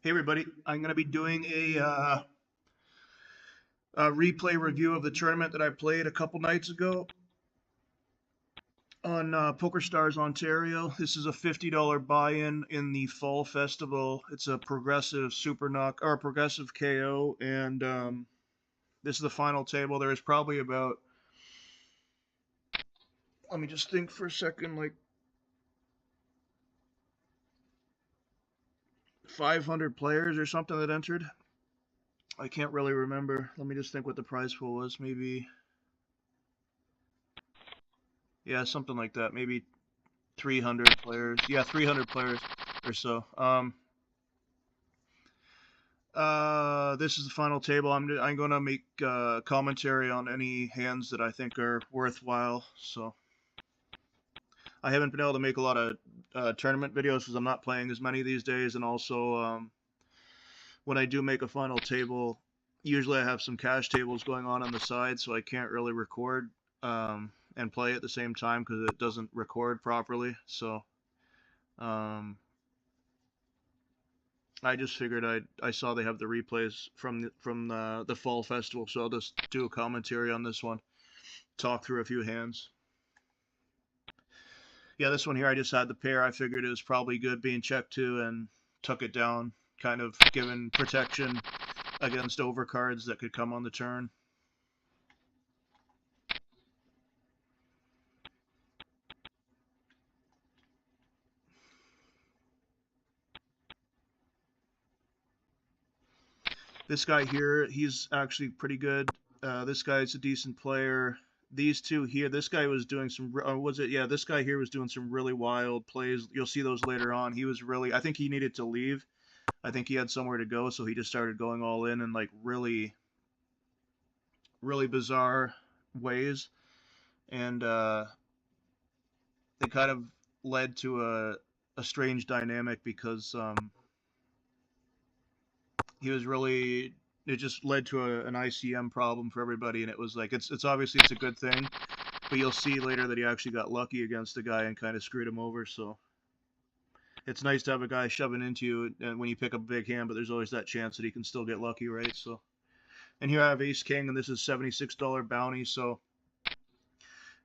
Hey everybody, I'm going to be doing a replay review of the tournament that I played a couple nights ago on Pokerstars Ontario. This is a $50 buy-in in the Fall Festival. It's a progressive super knock or progressive KO, and this is the final table. There is probably about, let me just think for a second, like 500 players or something that entered. I can't really remember. Let me just think what the prize pool was. Maybe, yeah, something like that. Maybe 300 players. Yeah, 300 players or so. This is the final table. I'm going to make commentary on any hands that I think are worthwhile. So I haven't been able to make a lot of tournament videos because I'm not playing as many these days, and also when I do make a final table, usually I have some cash tables going on the side, so I can't really record and play at the same time because it doesn't record properly. So I just figured I saw they have the replays from the fall festival, so I'll just do a commentary on this one, talk through a few hands. Yeah, this one here I just had the pair. I figured it was probably good being checked to and took it down, kind of giving protection against overcards that could come on the turn. This guy here, he's actually pretty good. This guy's a decent player. These two here, this guy was doing some, yeah, this guy here was doing some really wild plays. You'll see those later on. He was really, I think he needed to leave. I think he had somewhere to go, so he just started going all in like really, really bizarre ways. And it kind of led to a strange dynamic because he was really, it just led to an ICM problem for everybody, and it was like it's obviously it's a good thing, but you'll see later that he actually got lucky against the guy and kind of screwed him over. So it's nice to have a guy shoving into you and when you pick up a big hand, but there's always that chance that he can still get lucky, right? So, and here I have Ace King, and this is $76 bounty. So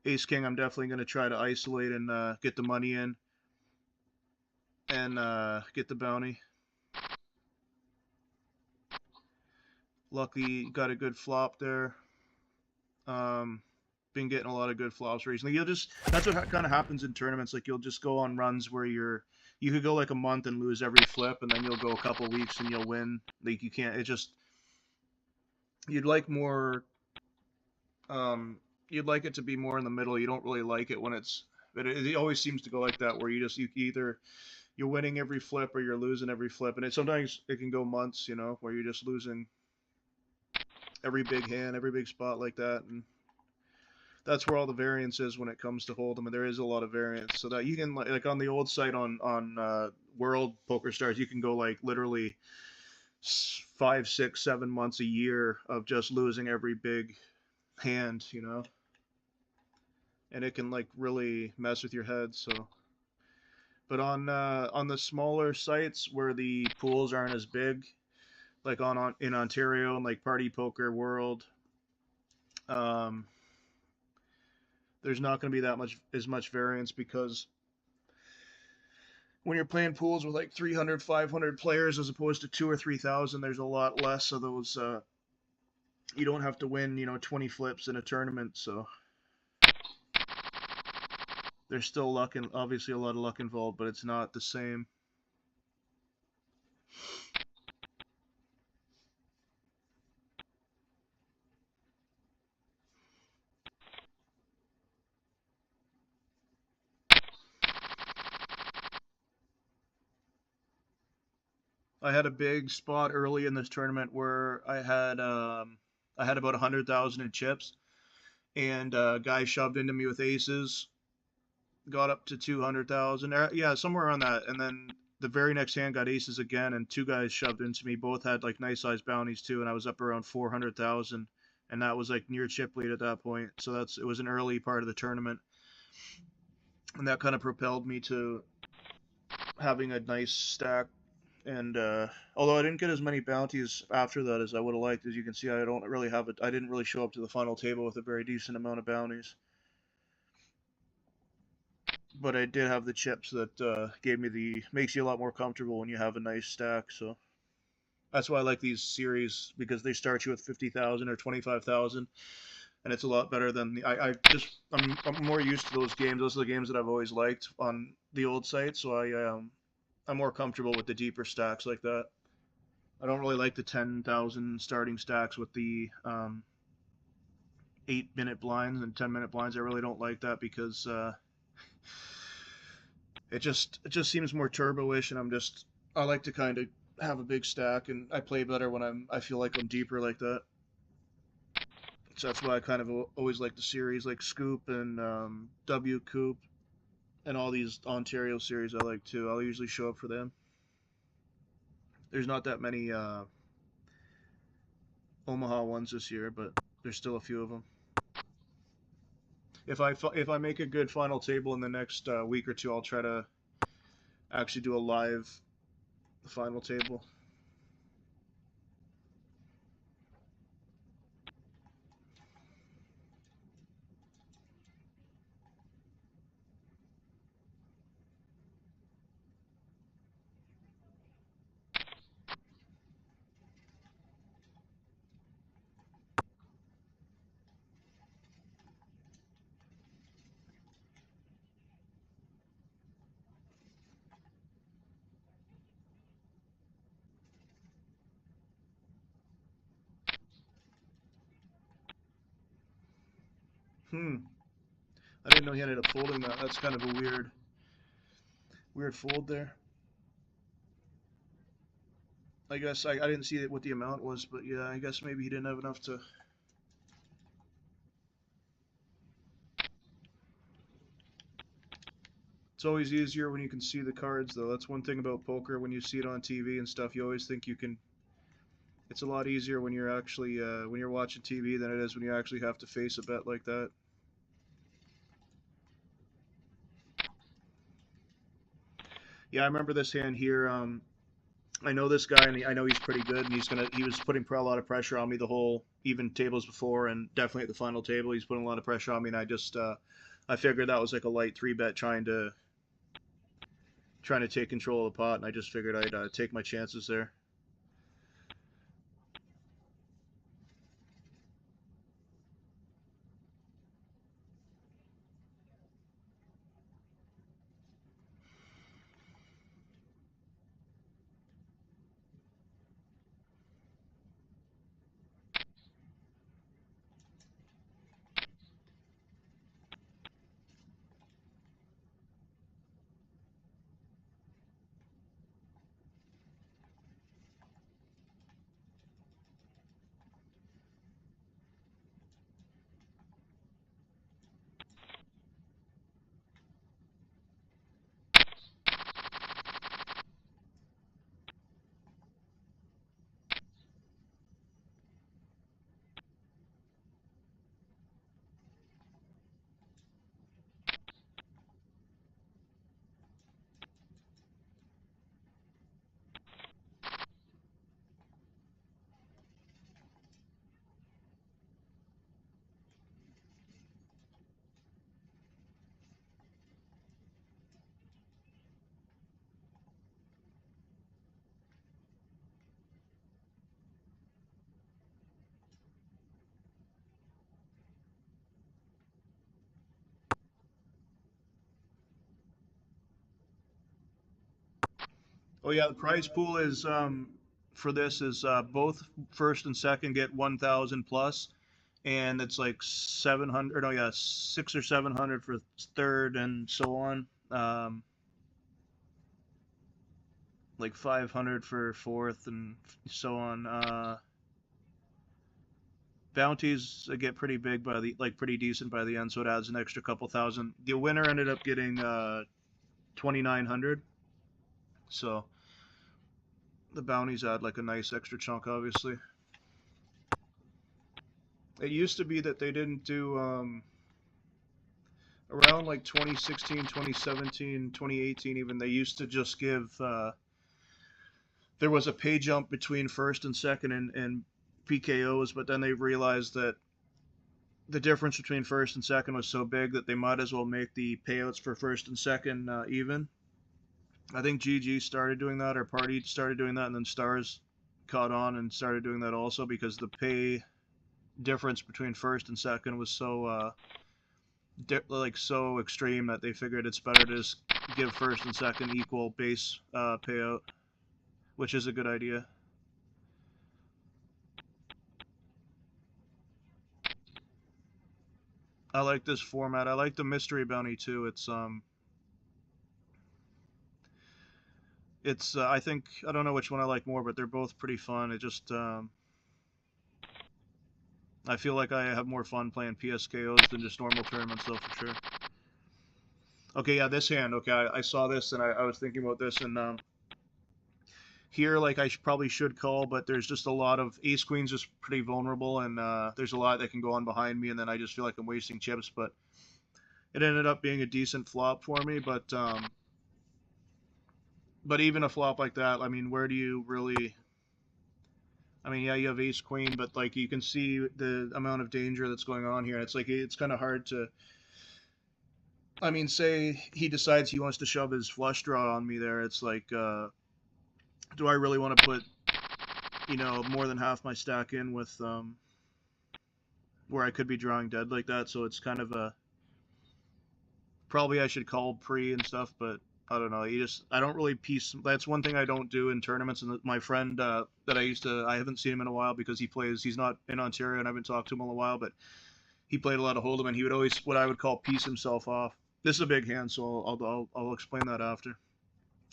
Ace King, I'm definitely going to try to isolate and get the money in and get the bounty. Lucky got a good flop there. Been getting a lot of good flops recently. That's what kind of happens in tournaments. Like you'll just go on runs where you could go like a month and lose every flip, and then you'll go a couple weeks and you'll win. Like you can't. It just you'd like more. You'd like it to be more in the middle. You don't really like it when it always seems to go like that where you either you're winning every flip or you're losing every flip, and sometimes it can go months, where you're just losing every big hand, every big spot like that, and that's where all the variance is when it comes to Holdem, and there is a lot of variance. So that you can like on the old site on World Pokerstars, you can go like literally 5, 6, 7 months a year of just losing every big hand, and it can like really mess with your head. So, but on the smaller sites where the pools aren't as big, like in Ontario and like Party Poker World, there's not going to be as much variance because when you're playing pools with like 300, 500 players as opposed to 2 or 3,000, there's a lot less of those. You don't have to win, 20 flips in a tournament, so there's still luck and obviously a lot of luck involved, but it's not the same. I had a big spot early in this tournament where I had about 100,000 in chips, and a guy shoved into me with aces, got up to 200,000, yeah, somewhere around that, and then the very next hand got aces again, and two guys shoved into me. Both had like nice sized bounties too, and I was up around 400,000, and that was like near chip lead at that point. So it was an early part of the tournament, and that kind of propelled me to having a nice stack And although I didn't get as many bounties after that as I would have liked, as you can see, I don't really have it. I didn't really show up to the final table with a very decent amount of bounties. But I did have the chips that gave me makes you a lot more comfortable when you have a nice stack. So that's why I like these series, because they start you with 50,000 or 25,000, and it's a lot better than I'm more used to those games. Those are the games that I've always liked on the old site, so I'm more comfortable with the deeper stacks like that. I don't really like the 10,000 starting stacks with the 8-minute blinds and 10-minute blinds. I really don't like that because it just seems more turbo-ish, and I like to kind of have a big stack, and I play better when I feel like I'm deeper like that. So that's why I kind of always like the series like Scoop and W Coop and all these Ontario series I like too. I'll usually show up for them. There's not that many Omaha ones this year, but there's still a few of them. If I make a good final table in the next week or two, I'll try to actually do a live final table. Hmm. I didn't know he ended up folding that. That's kind of a weird fold there. I guess I didn't see what the amount was, but yeah, I guess maybe he didn't have enough to. It's always easier when you can see the cards, though. That's one thing about poker. When you see it on TV and stuff, you always think you can. It's a lot easier when you're actually when you're watching TV than it is when you actually have to face a bet like that. Yeah, I remember this hand here. I know this guy, and I know he's pretty good, and he was putting a lot of pressure on me the whole even tables before, and definitely at the final table, he's putting a lot of pressure on me, and I figured that was like a light 3-bet trying to take control of the pot, and I just figured I'd take my chances there. Oh yeah, the prize pool is for this is both first and second get 1,000 plus, and it's like 700. Oh yeah, 600 or 700 for third, and so on. Like 500 for fourth, and so on. Bounties get pretty big by the pretty decent by the end, so it adds an extra couple thousand. The winner ended up getting 2,900. So the bounties add like a nice extra chunk, obviously. It used to be that they didn't do around like 2016, 2017, 2018 even, they used to just give there was a pay jump between first and second and PKOs, but then they realized that the difference between first and second was so big that they might as well make the payouts for first and second even. I think GG started doing that, or Party started doing that, and then Stars caught on and started doing that also because the pay difference between first and second was so so extreme that they figured it's better to just give first and second equal base payout, which is a good idea. I like this format. I like the mystery bounty too. It's I think I don't know which one I like more, but they're both pretty fun. It just I feel like I have more fun playing PSKOs than just normal tournaments though for sure. Okay, yeah, this hand. Okay, I saw this and I was thinking about this and here like probably should call, but there's just a lot of ace queens just pretty vulnerable and there's a lot that can go on behind me and then I just feel like I'm wasting chips. But it ended up being a decent flop for me. But even a flop like that, I mean, where do you really? I mean, yeah, you have ace queen, but like you can see the amount of danger that's going on here. It's like it's kind of hard to. I mean, say he decides he wants to shove his flush draw on me there. It's like, do I really want to put, more than half my stack in with where I could be drawing dead like that? So it's kind of a probably I should call pre and stuff, but I don't know. I don't really piece. That's one thing I don't do in tournaments. And my friend that I haven't seen him in a while because he's not in Ontario and I haven't talked to him in a while, but he played a lot of Holdem and he would always what I would call piece himself off. This is a big hand, so I'll explain that after.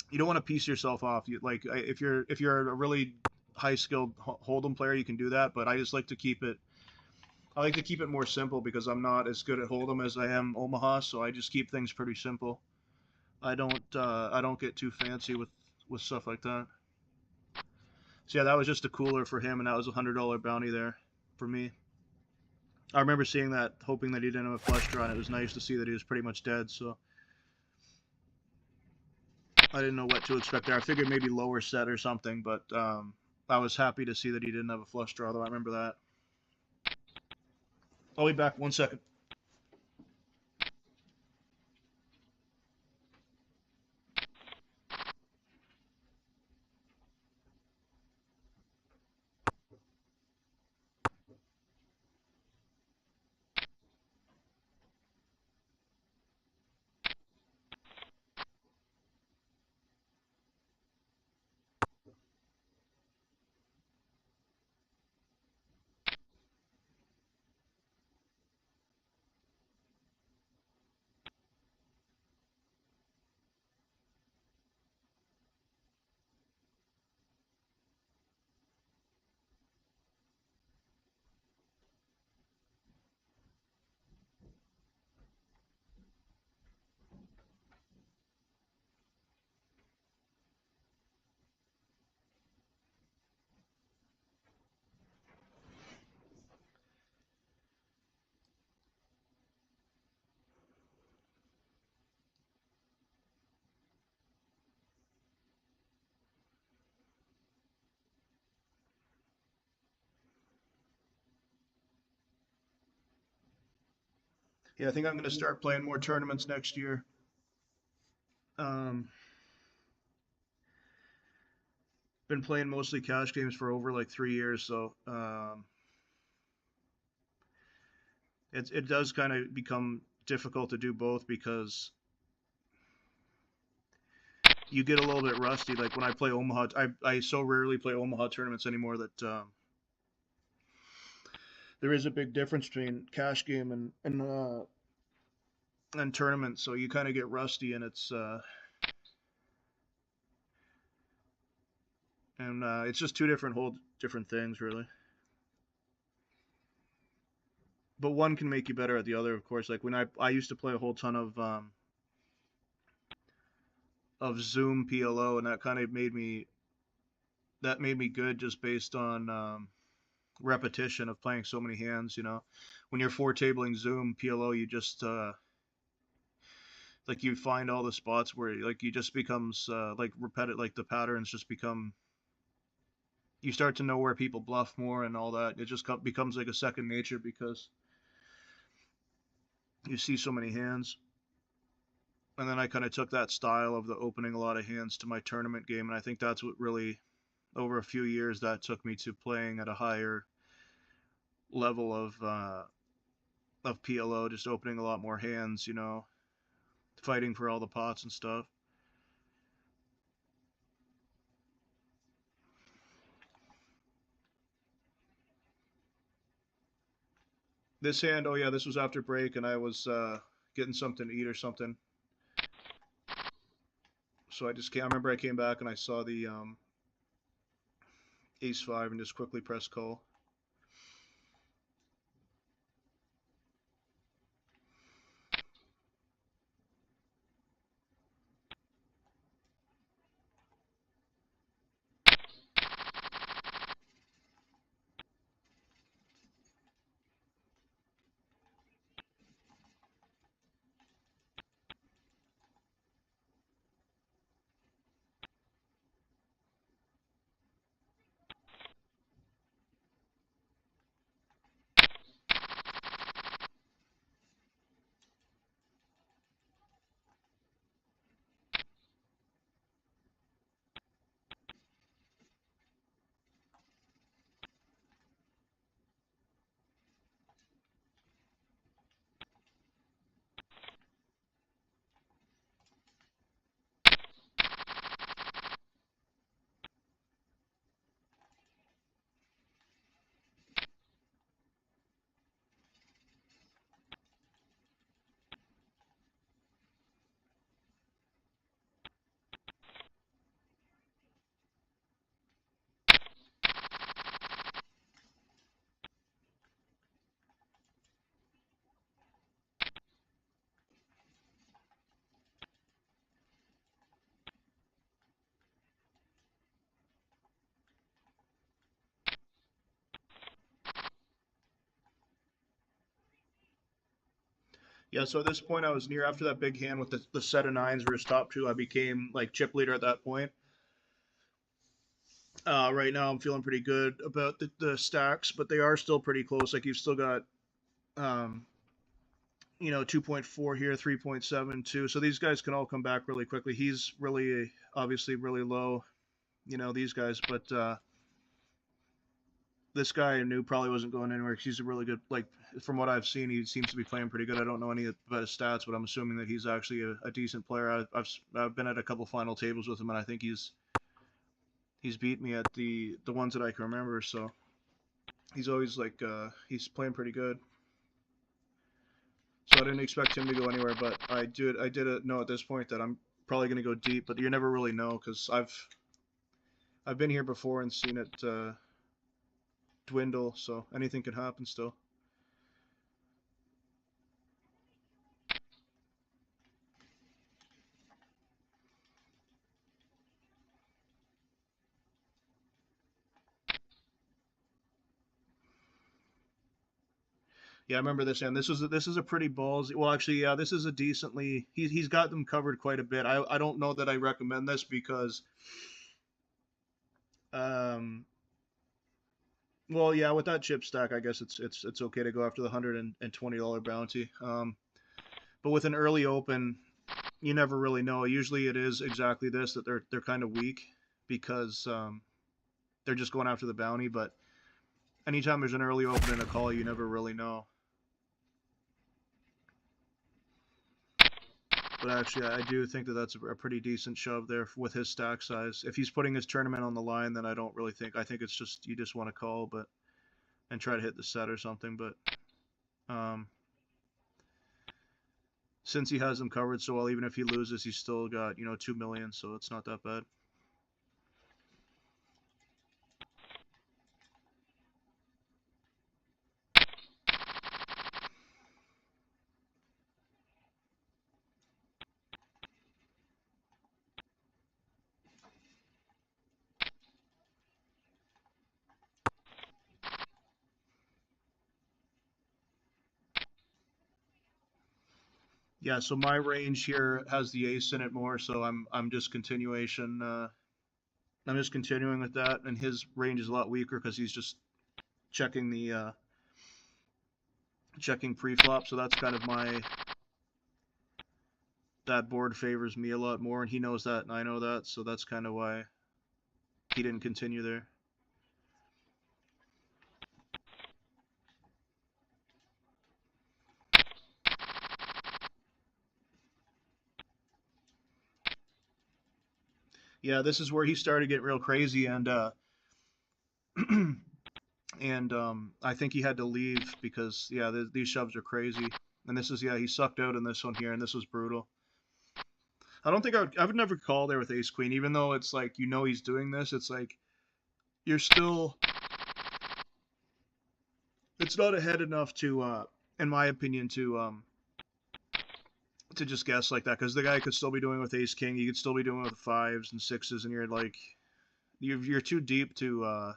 You don't want to piece yourself off. If you're a really high skilled Holdem player, you can do that, but I just like to keep it. I like to keep it more simple because I'm not as good at Holdem as I am Omaha, so I just keep things pretty simple. I don't get too fancy with stuff like that. So yeah, that was just a cooler for him, and that was $100 bounty there for me. I remember seeing that, hoping that he didn't have a flush draw, and it was nice to see that he was pretty much dead. So I didn't know what to expect there. I figured maybe lower set or something, but I was happy to see that he didn't have a flush draw, though. I remember that. I'll be back 1 second. Yeah, I think I'm going to start playing more tournaments next year. Um, been playing mostly cash games for over like 3 years, so it does kind of become difficult to do both because you get a little bit rusty. Like when I play Omaha, I so rarely play Omaha tournaments anymore that there is a big difference between cash game and tournaments. So you kind of get rusty, and it's just two whole different things really. But one can make you better at the other, of course. Like when I used to play a whole ton of Zoom PLO, and that made me good just based on repetition of playing so many hands. When you're four tabling Zoom PLO, you just like you find all the spots where like you just becomes like repetitive, like the patterns just become you start to know where people bluff more and all that. It just becomes like a second nature because you see so many hands. And then I kind of took that style of the opening a lot of hands to my tournament game, and I think that's what really, over a few years, that took me to playing at a higher level of PLO, just opening a lot more hands, you know, fighting for all the pots and stuff. This hand, oh yeah, this was after break, and I was getting something to eat or something. So I remember I came back and I saw the ace five and just quickly pressed call. Yeah, so at this point I was near after that big hand with the set of nines where his top two. I became like chip leader at that point. Right now I'm feeling pretty good about the stacks, but they are still pretty close. Like you've still got um, 2.4 here, 3.72. So these guys can all come back really quickly. He's really obviously really low, these guys, but this guy I knew probably wasn't going anywhere because he's a really good, like, from what I've seen, he seems to be playing pretty good. I don't know any about his stats, but I'm assuming that he's actually a decent player. I've been at a couple final tables with him, and I think he's beat me at the ones that I can remember. So he's always like he's playing pretty good. So I didn't expect him to go anywhere, but I did know at this point that I'm probably going to go deep, but you never really know because I've been here before and seen it dwindle, so anything could happen still. Yeah, I remember this, and this is a pretty ballsy. Well, actually, yeah, this is a decently. He's got them covered quite a bit. I don't know that I recommend this because, um, well, yeah, with that chip stack, I guess it's okay to go after the $120 bounty. But with an early open, you never really know. Usually, it is exactly this that they're kind of weak because they're just going after the bounty. But anytime there's an early open and a call, you never really know. But actually, I do think that that's a pretty decent shove there with his stack size. If he's putting his tournament on the line, then I don't really think. I think it's just you just want to call, but and try to hit the set or something. But um, since he has them covered so well, even if he loses, he's still got 2 million, so it's not that bad. Yeah, so my range here has the ace in it more, so I'm just continuation. I'm just continuing with that, and his range is a lot weaker because he's just checking the checking pre-flop. So that's kind of my that board favors me a lot more, and he knows that, and I know that. So that's kind of why he didn't continue there. Yeah, this is where he started getting real crazy, and and I think he had to leave because yeah, these shoves are crazy. And this is yeah, he sucked out in this one here, and this was brutal. I don't think I would never call there with ace queen, even though it's like you know he's doing this. It's like you're still it's not ahead enough to in my opinion to just guess like that because the guy could still be doing it with ace king. He could still be doing it with fives and sixes, and you're like you're too deep to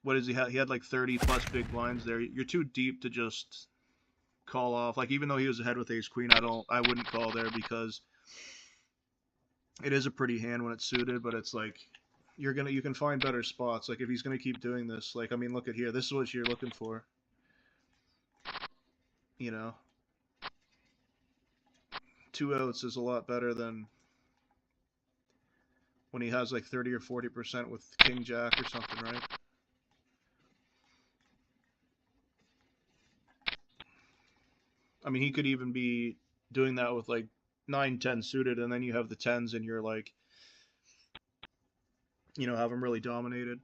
what does he have? He had like 30 plus big blinds there. You're too deep to just call off. Like even though he was ahead with ace queen, I wouldn't call there because it is a pretty hand when it's suited, but it's like you can find better spots. Like if he's gonna keep doing this, like I mean look at here, this is what you're looking for. You know. Two outs is a lot better than when he has like 30 or 40% with king jack or something, right? I mean he could even be doing that with like 9-10 suited, and then you have the tens and you're like have him really dominated.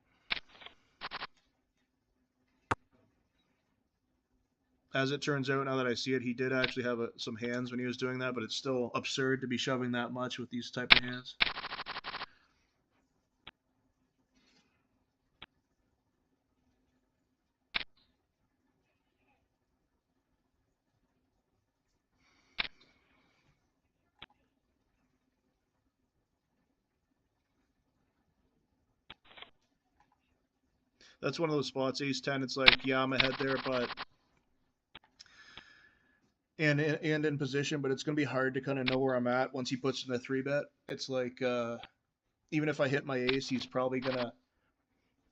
As it turns out, now that I see it, he did actually have some hands when he was doing that, but it's still absurd to be shoving that much with these type of hands. That's one of those spots, ace 10, it's like, yeah, I'm ahead there, but and in position, but it's going to be hard to kind of know where I'm at once he puts in a 3-bet. It's like even if I hit my ace, he's probably going to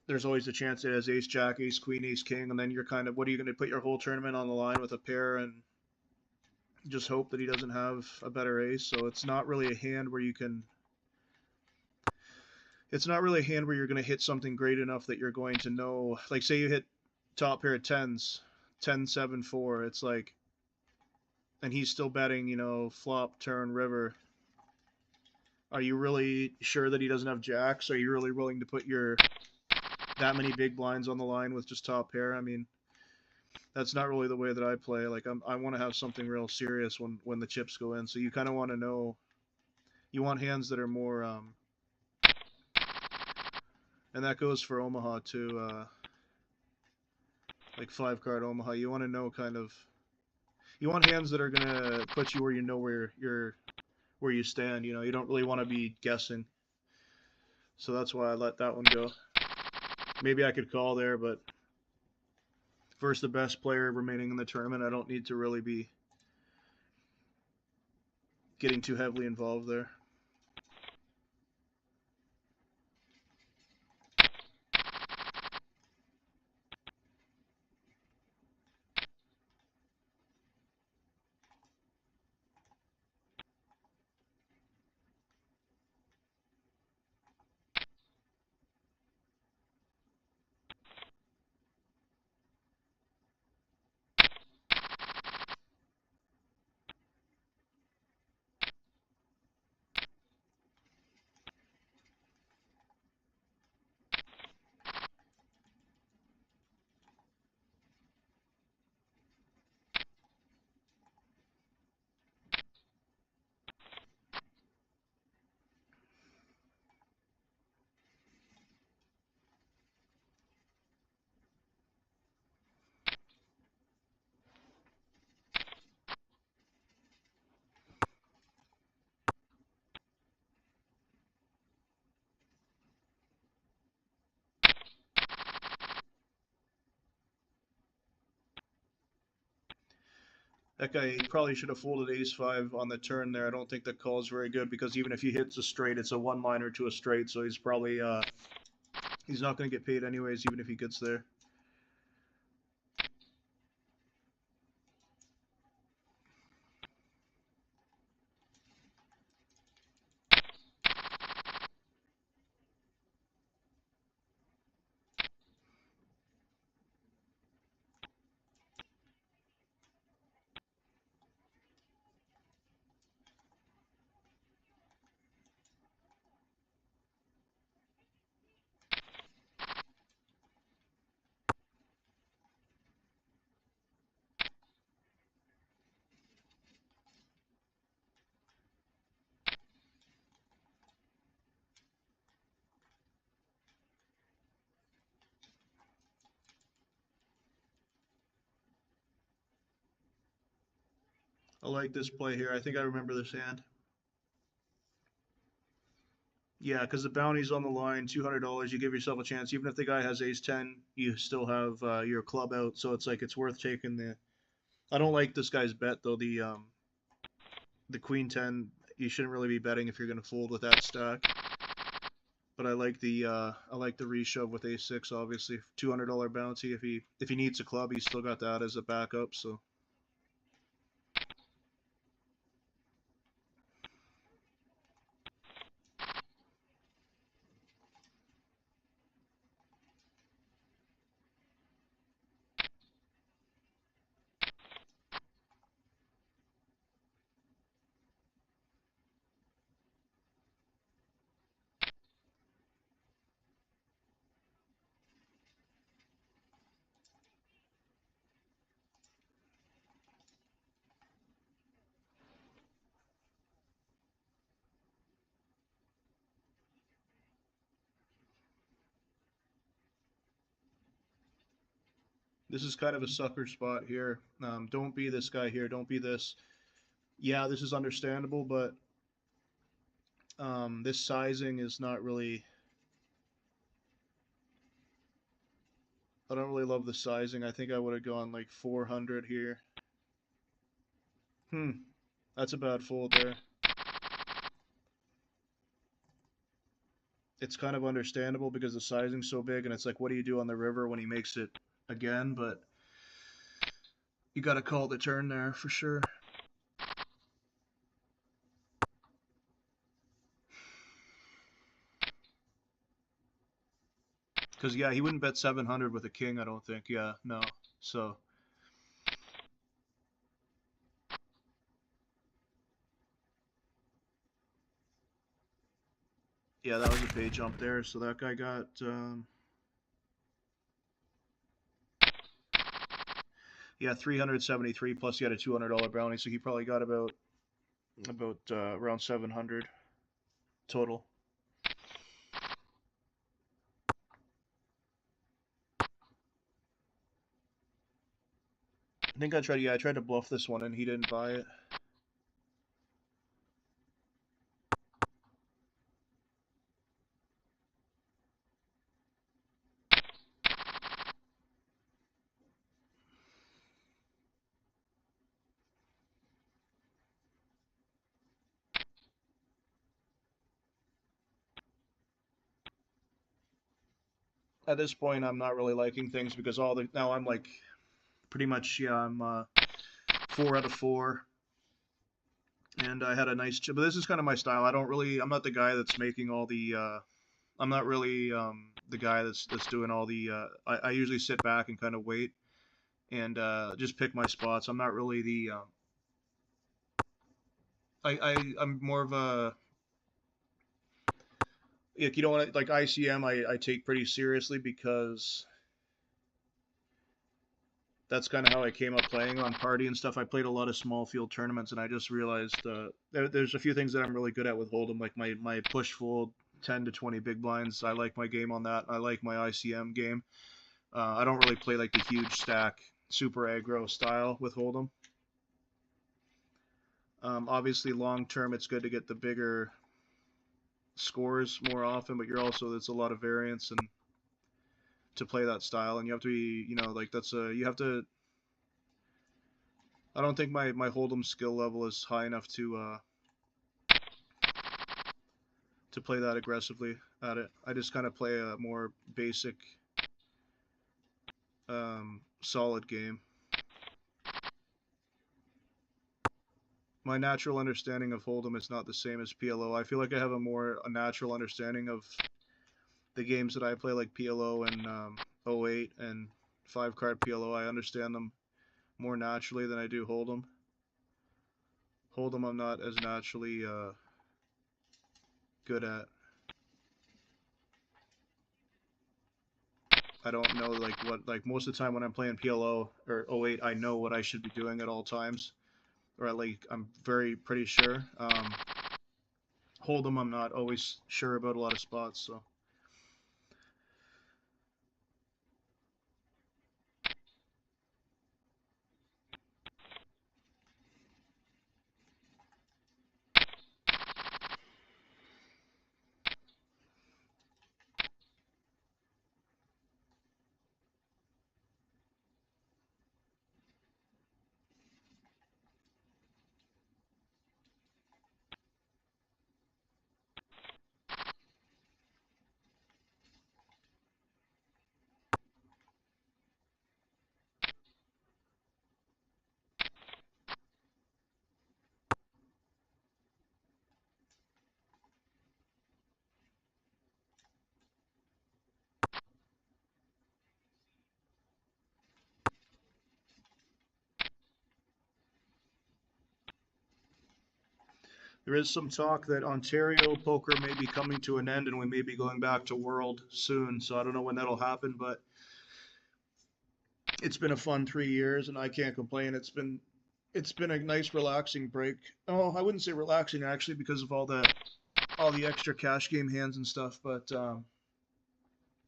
there's always a chance it has ace jack, ace queen, ace king, and then you're kind of what are you going to put your whole tournament on the line with a pair and just hope that he doesn't have a better ace. So it's not really a hand where you can it's not really a hand where you're going to hit something great enough that you're going to know. Like say you hit top pair of tens, 10 7 4, it's like and he's still betting, flop, turn, river. Are you really sure that he doesn't have jacks? Are you really willing to put your that many big blinds on the line with just top pair? I mean, that's not really the way that I play. Like I want to have something real serious when the chips go in. So you kind of want to know. You want hands that are more, and that goes for Omaha too. Like 5-card Omaha, you want to know kind of. You want hands that are gonna put you where you know where you stand. You don't really want to be guessing. So that's why I let that one go. Maybe I could call there, but versus the best player remaining in the tournament, I don't need to really be getting too heavily involved there. That guy probably should have folded ace-5 on the turn there. I don't think that call is very good because even if he hits a straight, it's a one-liner to a straight, so he's probably he's not going to get paid anyways, even if he gets there. I like this play here. I think I remember this hand. Yeah, because the bounty's on the line, $200. You give yourself a chance. Even if the guy has ace-10, you still have your club out, so it's like it's worth taking the. I don't like this guy's bet though. The queen-10, you shouldn't really be betting if you're going to fold with that stack. But I like the reshove with ace-6. Obviously, $200 bounty. If he needs a club, he's still got that as a backup. So. This is kind of a sucker spot here. Don't be this guy here. Don't be this. Yeah, this is understandable, but this sizing is not really. I don't really love the sizing. I think I would have gone like 400 here. That's a bad fold there. It's kind of understandable because the sizing's so big, and it's like, what do you do on the river when he makes it again? But you got to call the turn there for sure. Because, yeah, he wouldn't bet 700 with a king, I don't think. Yeah, no. So. Yeah, that was a pay jump there. So that guy got. Yeah, 373 plus he had a $200 bounty, so he probably got about around 700 total. I think I tried to bluff this one and he didn't buy it. At this point, I'm not really liking things because now I'm like pretty much, yeah, I'm 4 out of 4, and I had a nice chip. But this is kind of my style. I'm not the guy that's making all the. I'm not really the guy that's doing all the. I usually sit back and kind of wait and just pick my spots. I'm not really the. I'm more of a. Like, you know what, like ICM, I take pretty seriously because that's kind of how I came up playing on party and stuff. I played a lot of small field tournaments, and I just realized there's a few things that I'm really good at with Holdem, like my push fold 10 to 20 big blinds. I like my game on that. I like my ICM game. I don't really play like the huge stack, super aggro style with Holdem. Obviously, long term, it's good to get the bigger scores more often, but there's a lot of variance and to play that style, and you have to be, like you have to. I don't think my Holdem skill level is high enough to play that aggressively at it. I just kind of play a more basic, solid game. My natural understanding of Holdem is not the same as PLO. I feel like I have a natural understanding of the games that I play, like PLO and 08 and 5 card PLO. I understand them more naturally than I do Holdem. Holdem I'm not as naturally good at. I don't know like most of the time when I'm playing PLO or 08, I know what I should be doing at all times, or like I'm pretty sure. Holdem I'm not always sure about a lot of spots, so. There is some talk that Ontario poker may be coming to an end and we may be going back to World soon. So I don't know when that'll happen, but it's been a fun 3 years and I can't complain. It's been a nice relaxing break. Oh, I wouldn't say relaxing actually because of all the extra cash game hands and stuff, but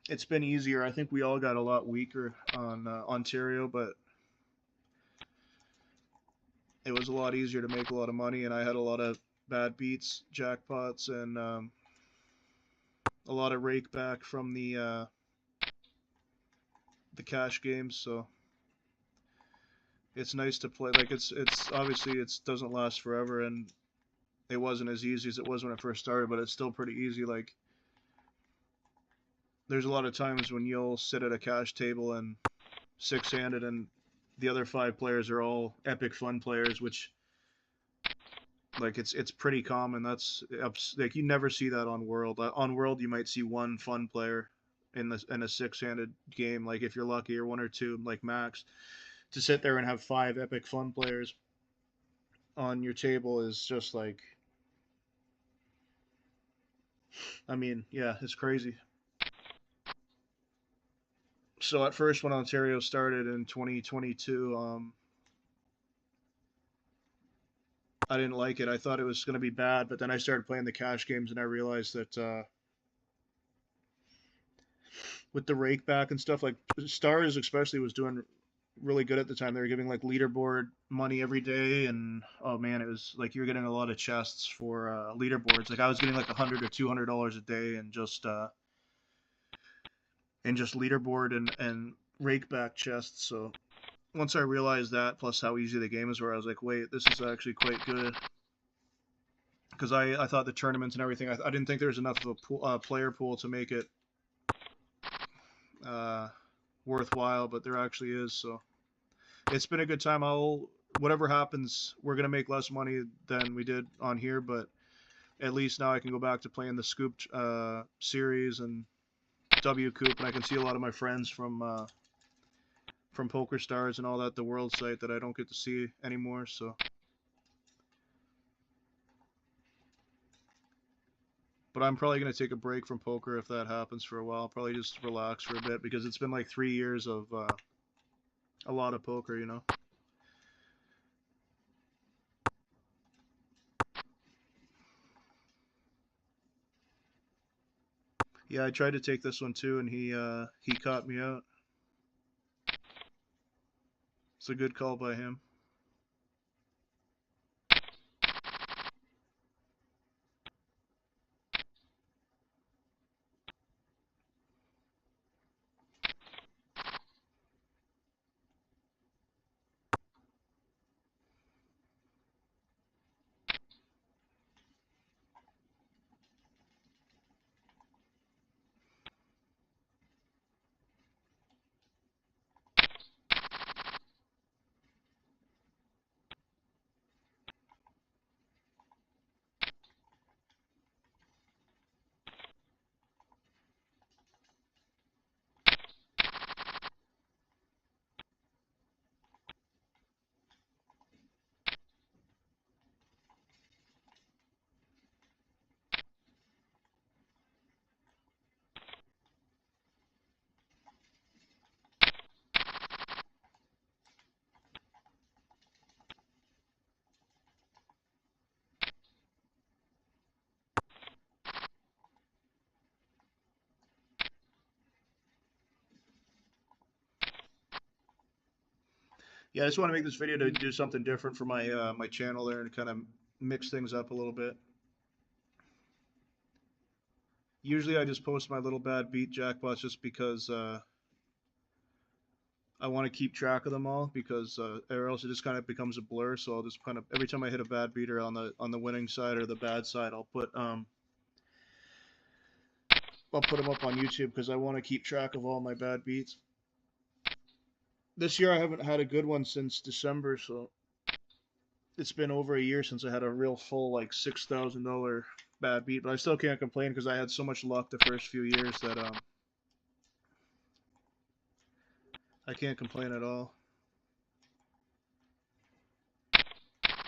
it's been easier. I think we all got a lot weaker on Ontario, but it was a lot easier to make a lot of money, and I had a lot of bad beats, jackpots, and a lot of rake back from the cash games. So it's nice to play. Like it's obviously it doesn't last forever, and it wasn't as easy as it was when I first started, but it's still pretty easy. Like there's a lot of times when you'll sit at a cash table and six-handed, and the other 5 players are all epic fun players, which like it's pretty common. That's like you never see that on World. On World, you might see one fun player in a six-handed game, like if you're lucky, or one or two, like max. To sit there and have 5 epic fun players on your table is just like, I mean, yeah, it's crazy. So at first, when Ontario started in 2022, I didn't like it. I thought it was going to be bad, but then I started playing the cash games, and I realized that with the rake back and stuff, like Stars especially was doing really good at the time. They were giving like leaderboard money every day, and oh man, it was like you were getting a lot of chests for leaderboards. Like I was getting like $100 or $200 a day, and just leaderboard and rake back chests. So once I realized that, plus how easy the game is, where I was like, wait, this is actually quite good. Because I thought the tournaments and everything, I didn't think there was enough of a player pool to make it uh, worthwhile, but there actually is. So it's been a good time. Whatever happens, we're gonna make less money than we did on here, but at least now I can go back to playing the Scoop series and W Coop, and I can see a lot of my friends from Pokerstars and all that, the world site that I don't get to see anymore. So, but I'm probably gonna take a break from poker if that happens for a while. Probably just relax for a bit because it's been like 3 years of a lot of poker, you know. Yeah, I tried to take this one too, and he caught me out. It's a good call by him. Yeah, I just want to make this video to do something different for my my channel there and kind of mix things up a little bit. Usually I just post my little bad beat jackpots just because I want to keep track of them all because or else it just kind of becomes a blur. So I'll just kind of every time I hit a bad beater on the winning side or the bad side, I'll put them up on YouTube because I want to keep track of all my bad beats. This year I haven't had a good one since December, so it's been over a year since I had a real full like $6,000 bad beat. But I still can't complain because I had so much luck the first few years that I can't complain at all.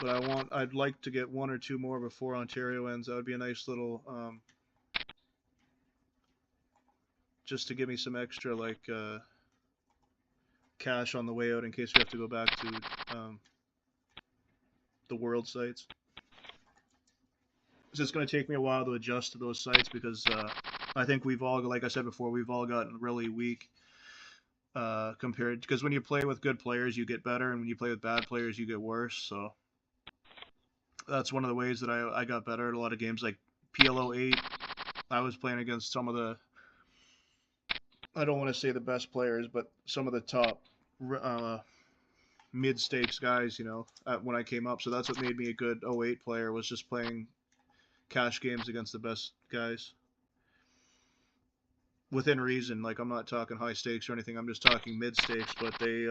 But I'd like to get one or two more before Ontario ends. That would be a nice little just to give me some extra like cash on the way out in case we have to go back to the world sites. So it's going to take me a while to adjust to those sites because I think we've all, like I said before, we've all gotten really weak compared, because when you play with good players you get better, and when you play with bad players you get worse. So that's one of the ways that I got better at a lot of games. Like PLO 8, I was playing against some of the, I don't want to say the best players, but some of the top mid-stakes guys, you know, when I came up. So that's what made me a good 08 player, was just playing cash games against the best guys. Within reason, like I'm not talking high stakes or anything, I'm just talking mid-stakes, but they,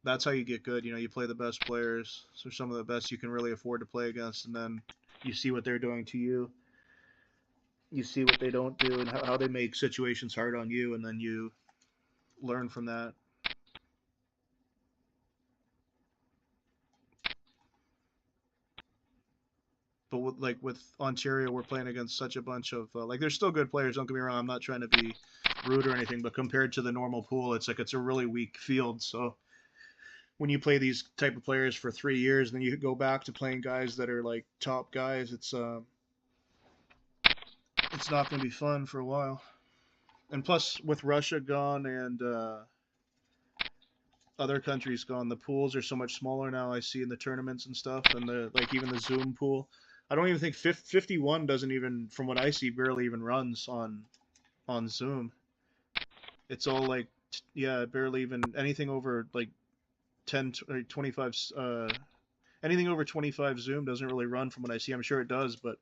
that's how you get good, you know, you play the best players, so some of the best you can really afford to play against, and then you see what they're doing to you. You see what they don't do and how they make situations hard on you, and then you learn from that. But with Ontario, we're playing against such a bunch of like, there's still good players. Don't get me wrong. I'm not trying to be rude or anything, but compared to the normal pool, it's like it's a really weak field. So when you play these type of players for 3 years, and then you go back to playing guys that are like top guys, it's not going to be fun for a while. And plus, with Russia gone and other countries gone, the pools are so much smaller now. I see in the tournaments and stuff, and the like even the Zoom pool. I don't even think 51 doesn't even, from what I see, barely even runs on Zoom. It's all like, yeah, barely even anything over like 10 or 25. Anything over 25 Zoom doesn't really run from what I see. I'm sure it does, but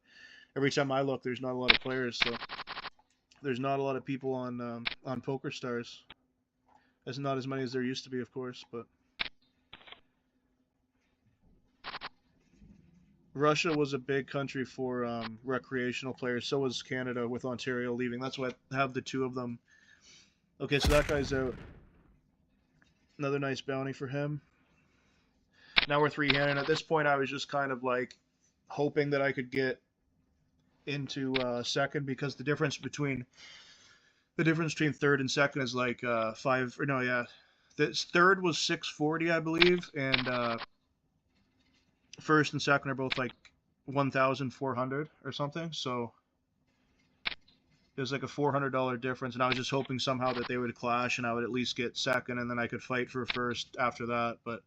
every time I look, there's not a lot of players, so there's not a lot of people on Pokerstars. There's not as many as there used to be, of course, but Russia was a big country for recreational players. So was Canada, with Ontario leaving. That's why I have the two of them. Okay, so that guy's out. Another nice bounty for him. Now we're three-handed. At this point, I was just kind of like hoping that I could get into second, because the difference between third and second is like five, or no, yeah. This third was 640, I believe, and first and second are both like 1,400 or something. So there's like a $400 difference, and I was just hoping somehow that they would clash and I would at least get second, and then I could fight for first after that. But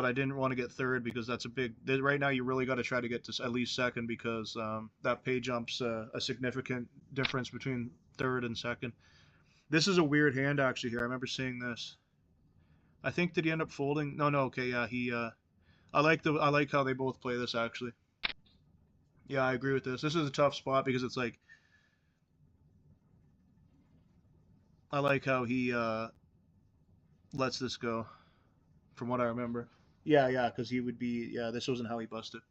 I didn't want to get third because that's a big. Right now, you really got to try to get to at least second, because that pay jump's a significant difference between third and second. This is a weird hand actually here. I remember seeing this. I think, did he end up folding? No, no. Okay, yeah. He. I like how they both play this actually. Yeah, I agree with this. This is a tough spot because it's like, I like how he lets this go, from what I remember. Yeah, yeah, because he would be. Yeah, this wasn't how he busted.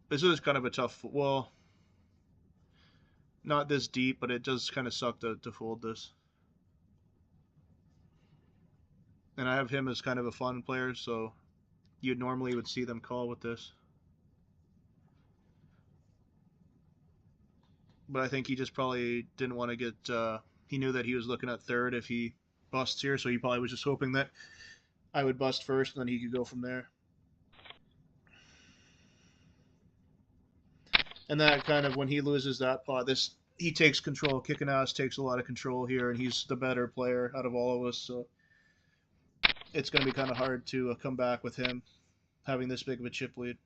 This is kind of a tough. Well, not this deep, but it does kind of suck to fold this. And I have him as kind of a fun player, so you normally would see them call with this. But I think he just probably didn't want to get. He knew that he was looking at third if he busts here, so he probably was just hoping that I would bust first, and then he could go from there. And that kind of when he loses that pot, this he takes control. Kicking ass takes a lot of control here, and he's the better player out of all of us. So it's going to be kind of hard to come back with him having this big of a chip lead.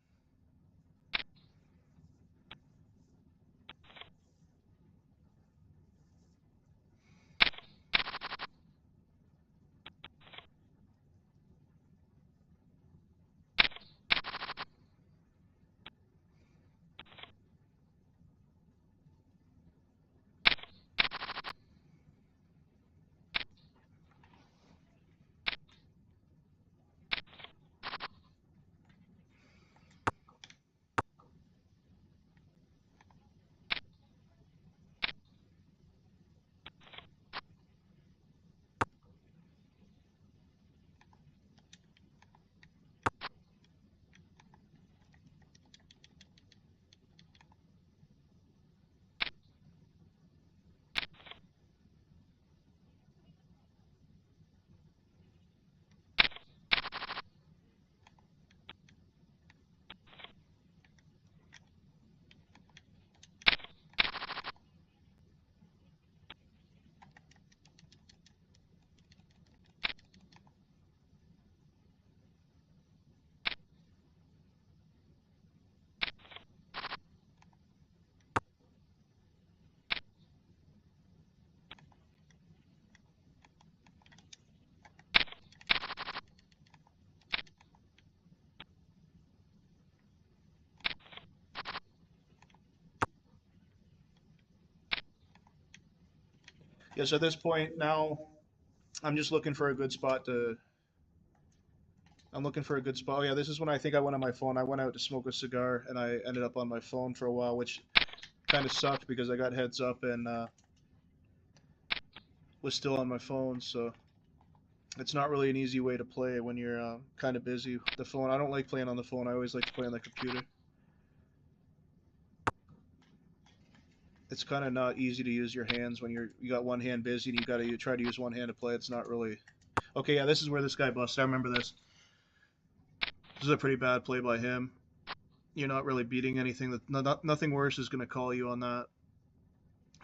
Yeah, so at this point now, I'm just looking for a good spot to. I'm looking for a good spot. Oh, yeah, this is when I think I went on my phone. I went out to smoke a cigar, and I ended up on my phone for a while, which kind of sucked because I got heads up and was still on my phone. So it's not really an easy way to play when you're kind of busy. The phone. I don't like playing on the phone. I always like to play on the computer. It's kind of not easy to use your hands when you got one hand busy and you try to use one hand to play. It's not really. Okay, yeah, this is where this guy busted. I remember this. This is a pretty bad play by him. You're not really beating anything. Nothing worse is going to call you on that.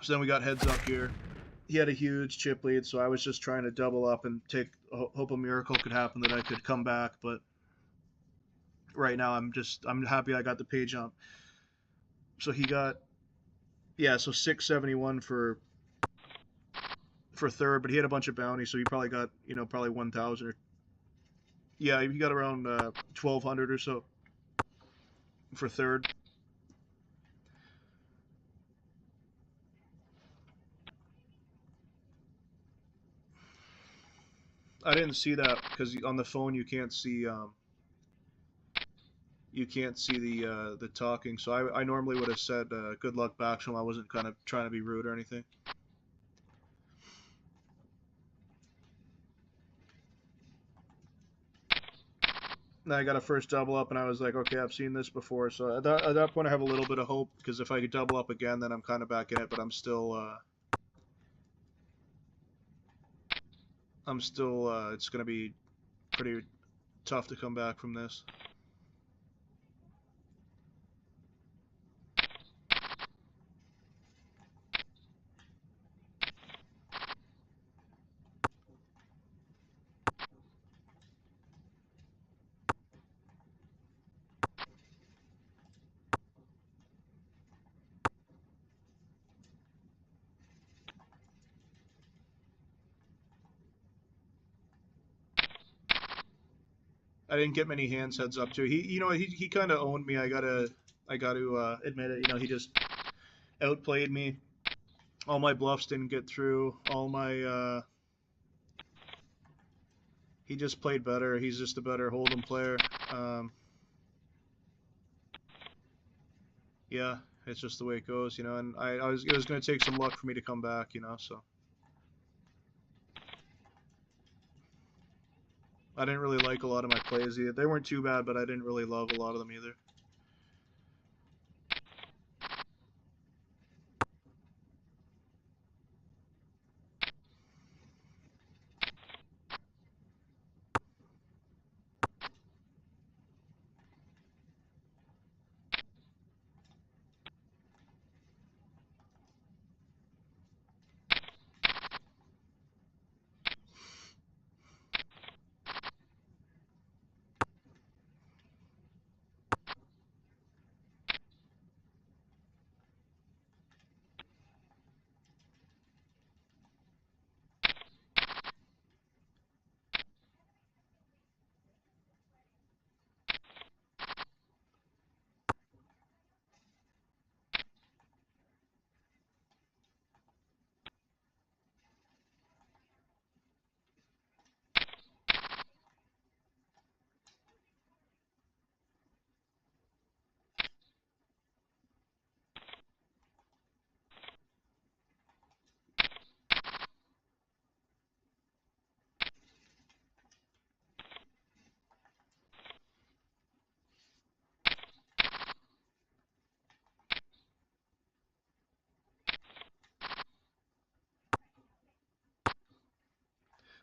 So then we got heads up here. He had a huge chip lead, so I was just trying to double up and hope a miracle could happen that I could come back. But right now I'm happy I got the pay jump. So he got, yeah, so 671 for third, but he had a bunch of bounties, so he probably got probably 1,000 or yeah, he got around 1,200 or so for third. I didn't see that because on the phone you can't see the talking. So I normally would have said good luck back to him. I wasn't kind of trying to be rude or anything. And I got a first double up, and I was like, okay, I've seen this before. So at that point, I have a little bit of hope because if I could double up again, then I'm kind of back in it. But I'm still. It's gonna be pretty tough to come back from this. I didn't get many hands heads up to. He kind of owned me. I gotta admit it. He just outplayed me. All my bluffs didn't get through. He just played better. He's just a better Holdem player. Yeah, it's just the way it goes, And it was going to take some luck for me to come back, So I didn't really like a lot of my plays either. They weren't too bad, but I didn't really love a lot of them either.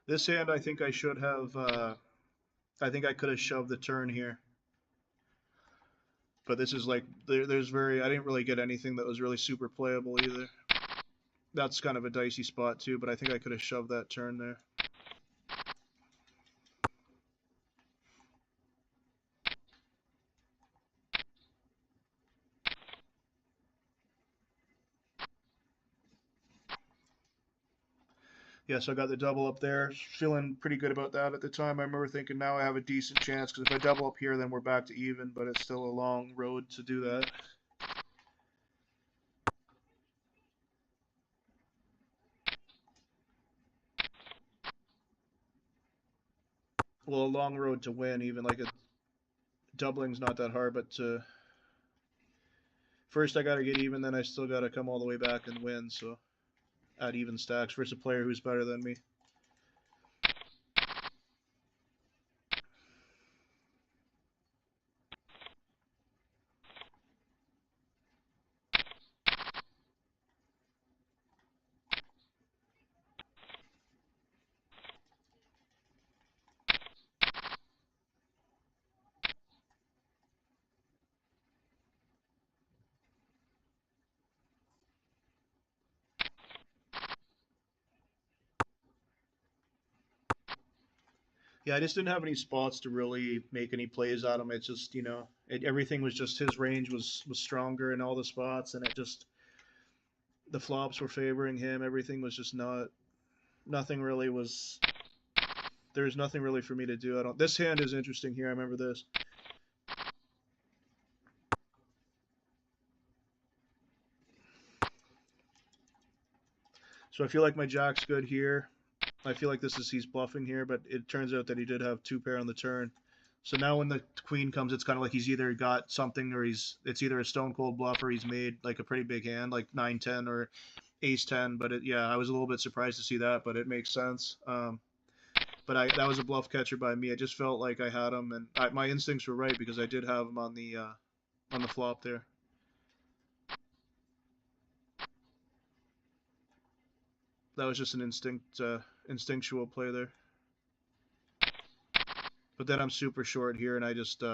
This hand, I think I should have. I think I could have shoved the turn here. But this is like there's very. I didn't really get anything that was really super playable either. That's kind of a dicey spot too, but I think I could have shoved that turn there. Yeah, so I got the double up there. Feeling pretty good about that at the time. I remember thinking now I have a decent chance because if I double up here, then we're back to even, but it's still a long road to do that. Well, a long road to win, even like a doubling's not that hard, but first I got to get even, then I still got to come all the way back and win, so at even stacks versus a player who's better than me. Yeah, I just didn't have any spots to really make any plays at him. It's just, everything was just his range was stronger in all the spots, and it just the flops were favoring him. Everything was just nothing really was. There's nothing really for me to do. I don't. This hand is interesting here. I remember this. So I feel like my jack's good here. I feel like he's bluffing here, but it turns out that he did have two pair on the turn. So now when the queen comes, it's kind of like he's either got something or it's either a stone cold bluff or he's made like a pretty big hand, like 9-10 or ace 10. But yeah, I was a little bit surprised to see that, but it makes sense. But that was a bluff catcher by me. I just felt like I had him, and my instincts were right because I did have him on the flop there. That was just an instinctual play there. But then I'm super short here, and I just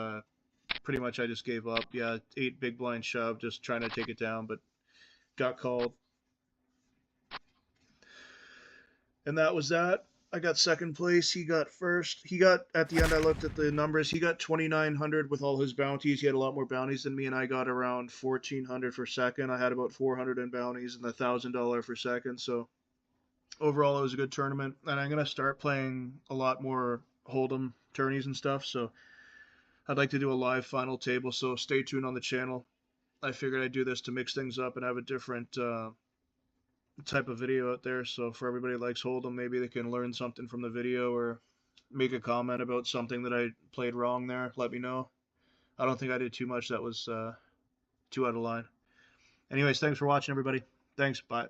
pretty much I just gave up. Yeah, 8 big blind shove, just trying to take it down, but got called. And that was that. I got second place. He got first. He got, at the end, I looked at the numbers. He got 2,900 with all his bounties. He had a lot more bounties than me, and I got around 1,400 for second. I had about 400 in bounties and $1,000 for second. So overall, it was a good tournament. And I'm going to start playing a lot more Holdem tourneys and stuff. So I'd like to do a live final table. So stay tuned on the channel. I figured I'd do this to mix things up and have a different type of video out there. So for everybody that likes Holdem, maybe they can learn something from the video or make a comment about something that I played wrong there. Let me know. I don't think I did too much that was too out of line. Anyways, thanks for watching, everybody. Thanks. Bye.